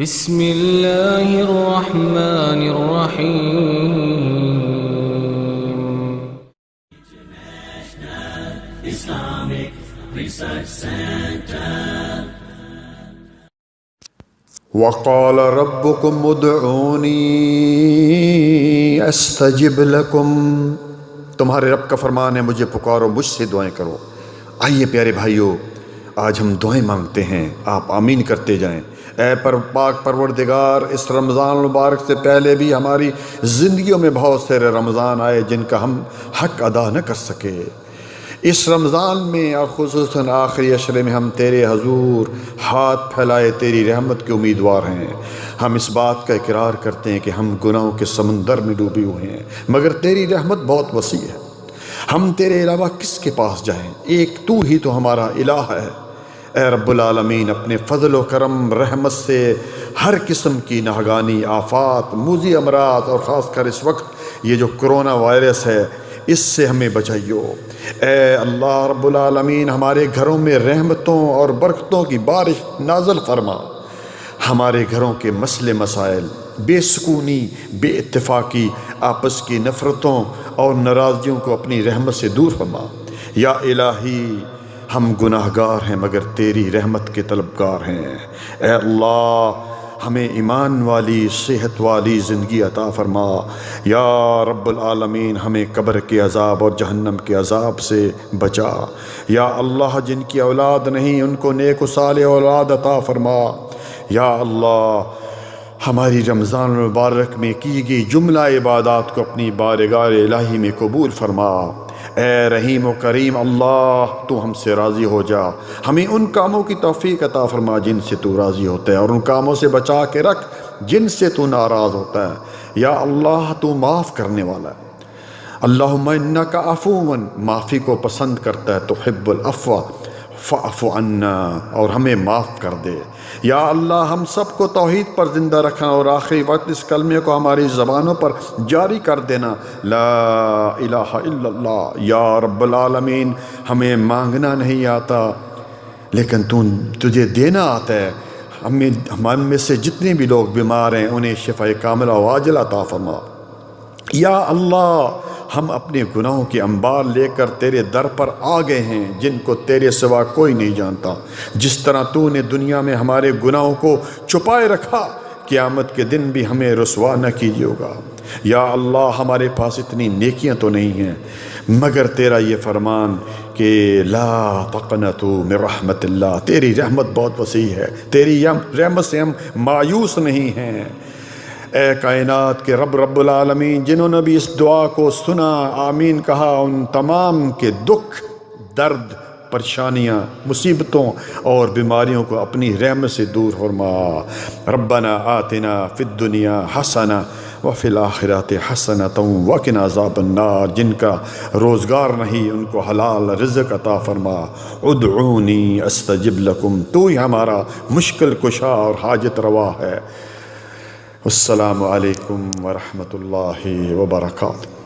بسم اللہ الرحمن الرحیم. Islamic Research Center. وقال ربكم ادعوني استجب لكم. تمہارے رب کا فرمان ہے مجھے پکارو، مجھ سے دعائیں کرو. آئیے پیارے بھائیو، آج ہم دعائیں مانگتے ہیں، آپ آمین کرتے جائیں. اے پاک پروردگار، اس رمضان المبارک سے پہلے بھی ہماری زندگیوں میں بہت سارے رمضان آئے جن کا ہم حق ادا نہ کر سکے. اس رمضان میں اور خصوصاً آخری عشرے میں ہم تیرے حضور ہاتھ پھیلائے تیری رحمت کے امیدوار ہیں. ہم اس بات کا اقرار کرتے ہیں کہ ہم گناہوں کے سمندر میں ڈوبے ہوئے ہیں، مگر تیری رحمت بہت وسیع ہے. ہم تیرے علاوہ کس کے پاس جائیں؟ ایک تو ہی تو ہمارا الہ ہے. اے رب العالمین، اپنے فضل و کرم رحمت سے ہر قسم کی ناگہانی آفات، موذی امراض اور خاص کر اس وقت یہ جو کرونا وائرس ہے، اس سے ہمیں بچائیو. اے اللہ رب العالمین، ہمارے گھروں میں رحمتوں اور برکتوں کی بارش نازل فرما. ہمارے گھروں کے مسئلے مسائل، بے سکونی، بے اتفاقی، آپس کی نفرتوں اور ناراضگیوں کو اپنی رحمت سے دور فرما. یا الہی، ہم گناہ گار ہیں مگر تیری رحمت کے طلبگار ہیں. اے اللہ، ہمیں ایمان والی، صحت والی زندگی عطا فرما. یا رب العالمین، ہمیں قبر کے عذاب اور جہنم کے عذاب سے بچا. یا اللہ، جن کی اولاد نہیں ان کو نیک و صالح اولاد عطا فرما. یا اللہ، ہماری رمضان المبارک میں کی گئی جملہ عبادات کو اپنی بارگاہ الہی میں قبول فرما. اے رحیم و کریم اللہ، تو ہم سے راضی ہو جا. ہمیں ان کاموں کی توفیق عطا فرما جن سے تو راضی ہوتا ہے، اور ان کاموں سے بچا کے رکھ جن سے تو ناراض ہوتا ہے. یا اللہ، تو معاف کرنے والا ہے. اللہم انک عفو، معافی کو پسند کرتا ہے. تحب العفو فاعف عنا، اور ہمیں معاف کر دے. یا اللہ، ہم سب کو توحید پر زندہ رکھنا اور آخری وقت اس کلمے کو ہماری زبانوں پر جاری کر دینا، لا الہ الا اللہ. یا رب العالمین، ہمیں مانگنا نہیں آتا لیکن تجھے دینا آتا ہے. ہم میں سے جتنے بھی لوگ بیمار ہیں انہیں شفا کاملہ و عاجلہ عطا فرما. یا اللہ، ہم اپنے گناہوں کے انبار لے کر تیرے در پر آ گئے ہیں جن کو تیرے سوا کوئی نہیں جانتا. جس طرح تو نے دنیا میں ہمارے گناہوں کو چھپائے رکھا، قیامت کے دن بھی ہمیں رسوا نہ کیجیے گا. یا اللہ، ہمارے پاس اتنی نیکیاں تو نہیں ہیں مگر تیرا یہ فرمان کہ لا تقنطوا من رحمت اللہ، تیری رحمت بہت وسیع ہے، تیری رحمت سے ہم مایوس نہیں ہیں. اے کائنات کے رب العالمین، جنہوں نے بھی اس دعا کو سنا، آمین کہا، ان تمام کے دکھ، درد، پریشانیاں، مصیبتوں اور بیماریوں کو اپنی رحمت سے دور فرما. ربنا آتنا فی الدنیا حسنہ وفی الآخرۃ حسنۃ وقنا عذاب النار. جن کا روزگار نہیں ان کو حلال رزق عطا فرما. ادعونی استجب لکم، تو ہی ہمارا مشکل کشا اور حاجت روا ہے. السلام علیکم ورحمۃ اللہ وبرکاتہ.